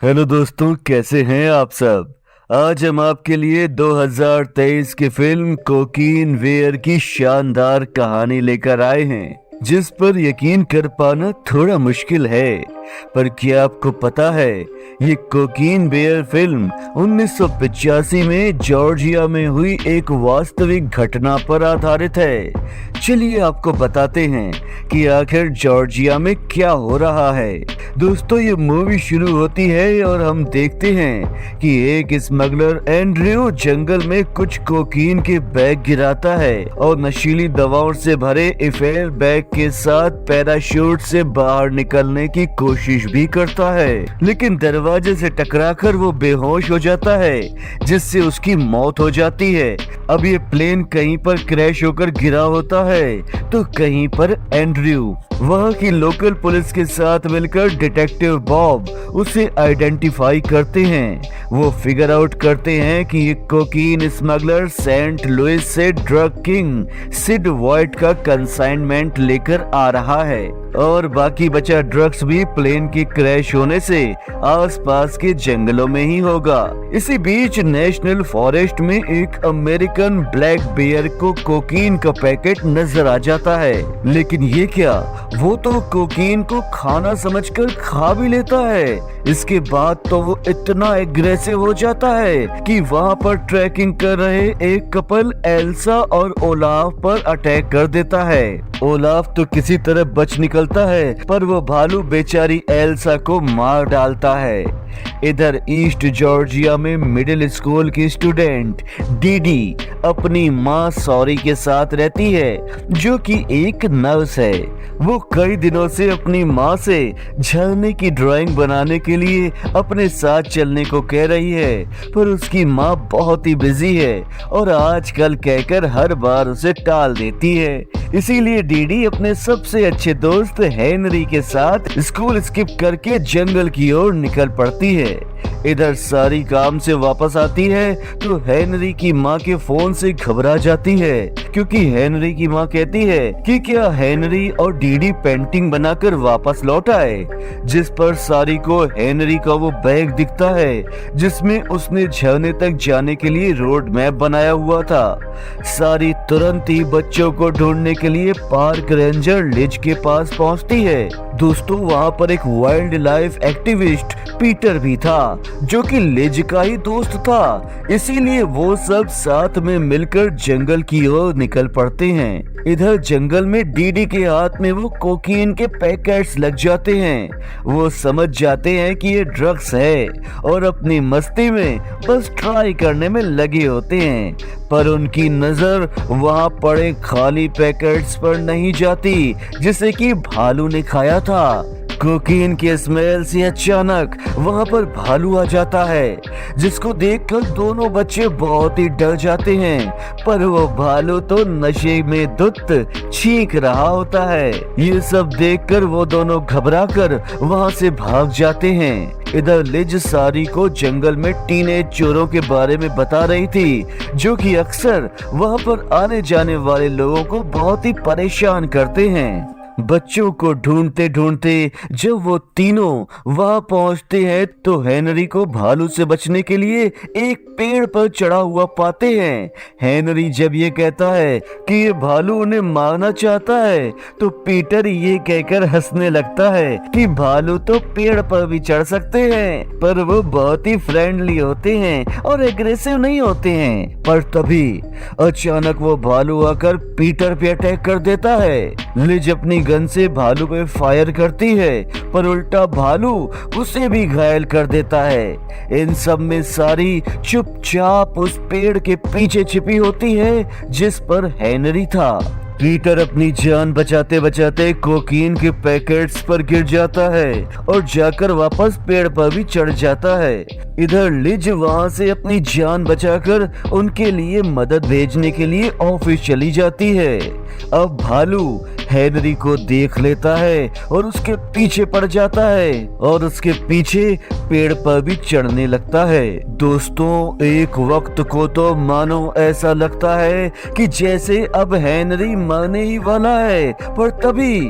Hello दोस्तों, कैसे हैं आप सब। आज हम आपके लिए 2023 की फिल्म कोकीन वेयर की शानदार कहानी लेकर आए हैं, जिस पर यकीन कर पाना थोड़ा मुश्किल है। पर क्या आपको पता है, ये कोकीन बेयर फिल्म 1985 में जॉर्जिया में हुई एक वास्तविक घटना पर आधारित है। चलिए आपको बताते हैं कि आखिर जॉर्जिया में क्या हो रहा है। दोस्तों, ये मूवी शुरू होती है और हम देखते हैं कि एक स्मगलर एंड्रयू जंगल में कुछ कोकीन के बैग गिराता है और नशीली दवाओं से भरे इफेल बैग के साथ पैराशूट से बाहर निकलने की कोशिश भी करता है, लेकिन दरवाजे से टकराकर वो बेहोश हो जाता है, जिससे उसकी मौत हो जाती है। अब ये प्लेन कहीं पर क्रैश होकर गिरा होता है तो कहीं पर एंड्रयू वहाँ की लोकल पुलिस के साथ मिलकर डिटेक्टिव बॉब उसे आइडेंटिफाई करते हैं। वो फिगर आउट करते हैं कि ये कोकीन स्मगलर सेंट लुइस से ड्रग किंग सिड वॉइट का कंसाइनमेंट लेकर आ रहा है और बाकी बचा ड्रग्स भी प्लेन के क्रैश होने से आसपास के जंगलों में ही होगा। इसी बीच नेशनल फॉरेस्ट में एक अमेरिकन ब्लैक बेयर को कोकीन का पैकेट नजर आ जाता है, लेकिन ये क्या, वो तो कोकीन को खाना समझकर खा भी लेता है। इसके बाद तो वो इतना एग्रेसिव हो जाता है कि वहाँ पर ट्रैकिंग कर रहे एक कपल एल्सा और ओलाफ पर अटैक कर देता है। ओलाफ तो किसी तरह बच निकलता है, पर वो भालू बेचारी एल्सा को मार डालता है। इधर ईस्ट जॉर्जिया में मिडिल स्कूल की स्टूडेंट डीडी अपनी माँ सॉरी के साथ रहती है, जो कि एक नर्स है। वो कई दिनों से अपनी माँ से झरने की ड्राइंग बनाने के लिए अपने साथ चलने को कह रही है, पर उसकी माँ बहुत ही बिजी है और आजकल कहकर हर बार उसे टाल देती है। इसीलिए डीडी अपने सबसे अच्छे दोस्त हेनरी के साथ स्कूल स्किप करके जंगल की ओर निकल पड़ती है। इधर सारी काम से वापस आती है तो हेनरी की माँ के फोन से घबरा जाती है, क्योंकि हेनरी की माँ कहती है कि क्या हेनरी और डीडी पेंटिंग बनाकर वापस लौट आए, जिस पर सारी को हेनरी का वो बैग दिखता है जिसमें उसने झरने तक जाने के लिए रोड मैप बनाया हुआ था। सारी तुरंत ही बच्चों को ढूंढने के लिए पार्क रेंजर लिज के पास पहुंचती है। दोस्तों, वहां पर एक वाइल्ड लाइफ एक्टिविस्ट पीटर भी था, जो कि लिज का ही दोस्त था। इसीलिए वो सब साथ में मिलकर जंगल की ओर निकल पड़ते हैं। इधर जंगल में डीडी के हाथ में वो कोकीन के पैकेट्स लग जाते हैं। वो समझ जाते हैं कि ये ड्रग्स है और अपनी मस्ती में बस ट्राई करने में लगे होते हैं, पर उनकी नजर वहां पड़े खाली पैकेट्स पर नहीं जाती जिसे कि भालू ने खाया था। कोकीन के स्मेल से अचानक वहां पर भालू आ जाता है, जिसको देखकर दोनों बच्चे बहुत ही डर जाते हैं, पर वो भालू तो नशे में धुत चीख रहा होता है। ये सब देखकर वो दोनों घबराकर वहां से भाग जाते हैं। इधर लिज सारी को जंगल में टीनेज चोरों के बारे में बता रही थी, जो कि अक्सर वहां पर आने जाने वाले लोगों को बहुत ही परेशान करते हैं। बच्चों को ढूंढते ढूंढते जब वो तीनों वहां पहुंचते हैं तो हेनरी को भालू से बचने के लिए एक पेड़ पर चढ़ा हुआ पाते हैं। हेनरी जब ये कहता है कि ये भालू उन्हें मारना चाहता है तो पीटर ये कहकर हंसने लगता है कि भालू तो पेड़ पर भी चढ़ सकते हैं, पर वो बहुत ही फ्रेंडली होते हैं और एग्रेसिव नहीं होते हैं। पर तभी अचानक वो भालू आकर पीटर पे अटैक कर देता है। लिज अपनी गन से भालू पे फायर करती है, पर उल्टा भालू उसे भी घायल कर देता है। इन सब में सारी चुपचाप उस पेड़ के पीछे छिपी होती है जिस पर हेनरी था। पीटर अपनी जान बचाते बचाते कोकीन के पैकेट्स पर गिर जाता है और जाकर वापस पेड़ पर भी चढ़ जाता है। इधर लिज वहां से अपनी जान बचाकर उनके लिए मदद भेजने के लिए ऑफिस चली जाती है। अब भालू हेनरी को देख लेता है और उसके पीछे पड़ जाता है और उसके पीछे पेड़ पर भी चढ़ने लगता है। दोस्तों, एक वक्त को तो मानो ऐसा लगता है कि जैसे अब हेनरी मरने ही वाला है, पर तभी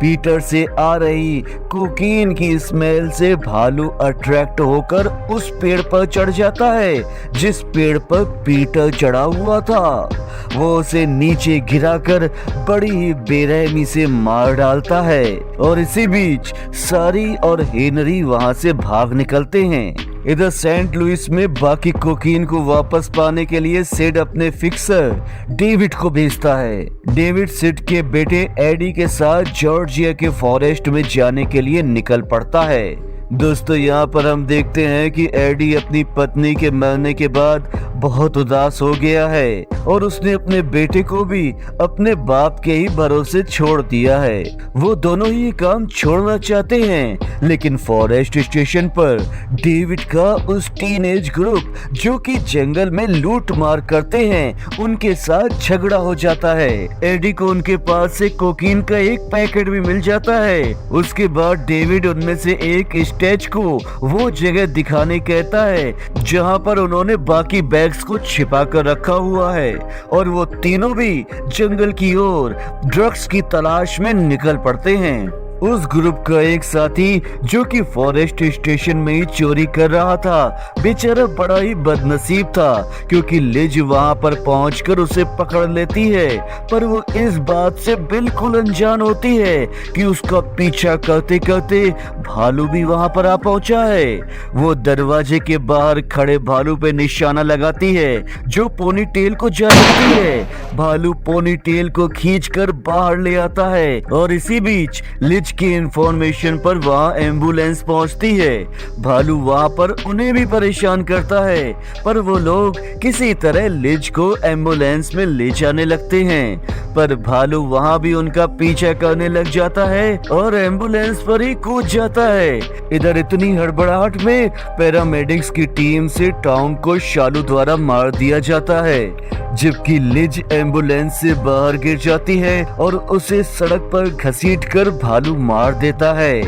पीटर से आ रही कोकीन की स्मेल से भालू अट्रैक्ट होकर उस पेड़ पर चढ़ जाता है जिस पेड़ पर पीटर चढ़ा हुआ था। वो उसे नीचे गिराकर बड़ी ही बेरहमी से मार डालता है और इसी बीच सारी और हेनरी वहां से भाग निकलते हैं। इधर सेंट लुइस में बाकी कोकीन को वापस पाने के लिए सिड अपने फिक्सर डेविड को भेजता है। डेविड सिड के बेटे एडी के साथ जॉर्जिया के फॉरेस्ट में जाने के लिए निकल पड़ता है। दोस्तों, यहाँ पर हम देखते हैं कि एडी अपनी पत्नी के मरने के बाद बहुत उदास हो गया है और उसने अपने बेटे को भी अपने बाप के ही भरोसे छोड़ दिया है। वो दोनों ही काम छोड़ना चाहते हैं, लेकिन फॉरेस्ट स्टेशन पर डेविड का उस टीनेज ग्रुप जो कि जंगल में लूट मार करते हैं उनके साथ झगड़ा हो जाता है। एडी को उनके पास से कोकीन का एक पैकेट भी मिल जाता है। उसके बाद डेविड उनमें से एक स्टेज को वो जगह दिखाने कहता है जहां पर उन्होंने बाकी बैग्स को छिपा कर रखा हुआ है और वो तीनों भी जंगल की ओर ड्रग्स की तलाश में निकल पड़ते हैं। उस ग्रुप का एक साथी जो कि फॉरेस्ट स्टेशन में ही चोरी कर रहा था, बेचारा बड़ा ही बदनसीब था क्योंकि लिज वहां पर पहुंचकर उसे पकड़ लेती है, पर वो इस बात से बिल्कुल अनजान होती है कि उसका पीछा करते करते भालू भी वहां पर आ पहुंचा है। वो दरवाजे के बाहर खड़े भालू पे निशाना लगाती है जो पोनी टेल को जा लगती है। भालू पोनी टेल को खींचकर बाहर ले आता है और इसी बीच लिज की इंफॉर्मेशन पर वहां एम्बुलेंस पहुंचती है। भालू वहां पर उन्हें भी परेशान करता है, पर वो लोग किसी तरह लिज को एम्बुलेंस में ले जाने लगते हैं, पर भालू वहां भी उनका पीछा करने लग जाता है और एम्बुलेंस पर ही कूद जाता है। इधर इतनी हड़बड़ाहट में पैरामेडिक्स की टीम से टॉम को शालू द्वारा मार दिया जाता है, जबकि लिज एम्बुलेंस से बाहर गिर जाती है और उसे सड़क पर घसीटकर भालू मार देता है।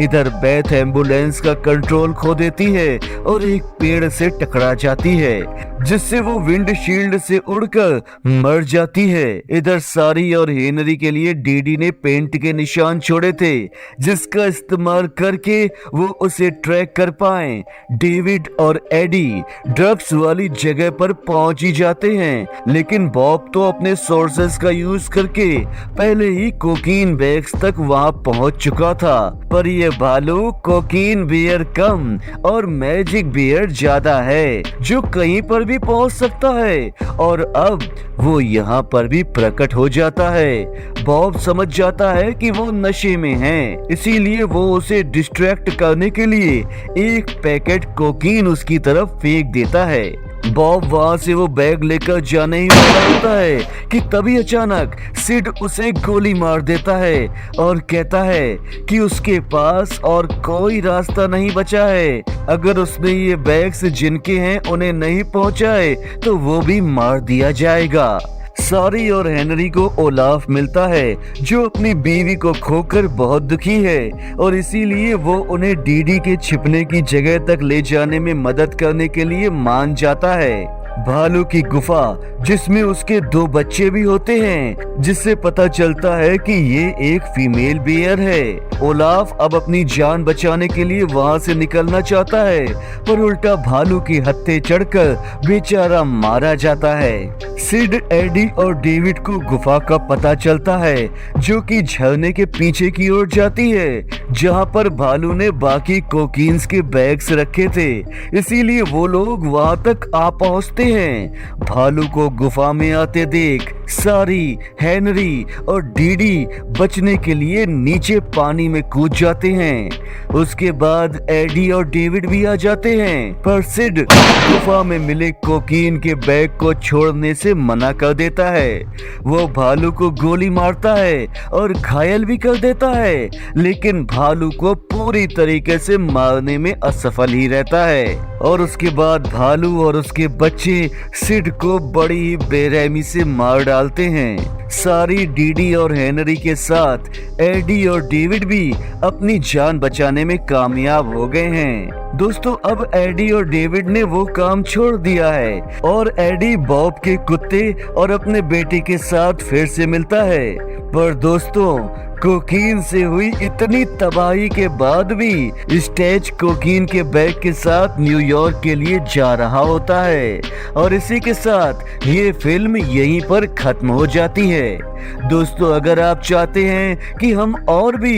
इधर बेथ एम्बुलेंस का कंट्रोल खो देती है और एक पेड़ से टकरा जाती है जिससे वो विंडशील्ड से उड़कर मर जाती है। इधर सारी और हेनरी के लिए डीडी ने पेंट के निशान छोड़े थे जिसका इस्तेमाल करके वो उसे ट्रैक कर पाए। डेविड और एडी ड्रग्स वाली जगह पर पहुंच ही जाते हैं, लेकिन बॉब तो अपने सोर्सेस का यूज करके पहले ही कोकीन बैग्स तक वहां पहुंच चुका था। पर ये भालू कोकीन बियर कम और मैजिक बियर ज्यादा है जो कहीं पर भी पहुंच सकता है और अब वो यहाँ पर भी प्रकट हो जाता है। बॉब समझ जाता है कि वो नशे में है, इसीलिए वो उसे डिस्ट्रैक्ट करने के लिए एक पैकेट कोकीन उसकी तरफ फेंक देता है। बॉब वहां से वो बैग लेकर जाने ही वाला होता है कि तभी अचानक सिड उसे गोली मार देता है और कहता है कि उसके पास और कोई रास्ता नहीं बचा है। अगर उसने ये बैग्स जिनके हैं उन्हें नहीं पहुंचाए तो वो भी मार दिया जाएगा। सारी और हेनरी को ओलाफ मिलता है जो अपनी बीवी को खोकर बहुत दुखी है और इसीलिए वो उन्हें डीडी के छिपने की जगह तक ले जाने में मदद करने के लिए मान जाता है। भालू की गुफा जिसमें उसके 2 बच्चे भी होते हैं, जिससे पता चलता है कि ये एक फीमेल बियर है। ओलाफ अब अपनी जान बचाने के लिए वहां से निकलना चाहता है, पर उल्टा भालू की हत्थे चढ़कर बेचारा मारा जाता है। सिड, एडी और डेविड को गुफा का पता चलता है जो कि झरने के पीछे की ओर जाती है, जहां पर भालू ने बाकी कोकीन्स के बैग्स रखे थे, इसीलिए वो लोग वहां तक आ पहुंचते हैं। भालू को गुफा में आते देख सारी, हेनरी और डीडी बचने के लिए नीचे पानी में कूद जाते हैं। उसके बाद एडी और डेविड भी आ जाते हैं, पर सिड गुफा में मिले कोकीन के बैग को छोड़ने से मना कर देता है। वो भालू को गोली मारता है और घायल भी कर देता है, लेकिन भालू को पूरी तरीके से मारने में असफल ही रहता है और उसके बाद भालू और उसके बच्चे सिड को बड़ी ही बेरहमी से मार डालते हैं। सारी डीडी और हेनरी के साथ एडी और डेविड भी अपनी जान बचाने में कामयाब हो गए हैं। दोस्तों अब एडी और डेविड ने वो काम छोड़ दिया है और एडी बॉब के कुत्ते और अपने बेटे के साथ फिर से मिलता है। पर दोस्तों कोकीन से हुई इतनी तबाही के बाद भी स्टेज कोकीन के बैग के साथ न्यूयॉर्क के लिए जा रहा होता है और इसी के साथ ये फिल्म यहीं पर खत्म हो जाती है। दोस्तों अगर आप चाहते हैं कि हम और भी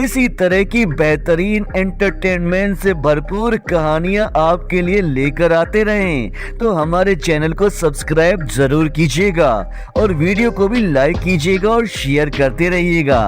इसी तरह की बेहतरीन एंटरटेनमेंट से भरपूर कहानियां आपके लिए लेकर आते रहें तो हमारे चैनल को सब्सक्राइब जरूर कीजिएगा और वीडियो को भी लाइक कीजिएगा और शेयर करते रहिएगा।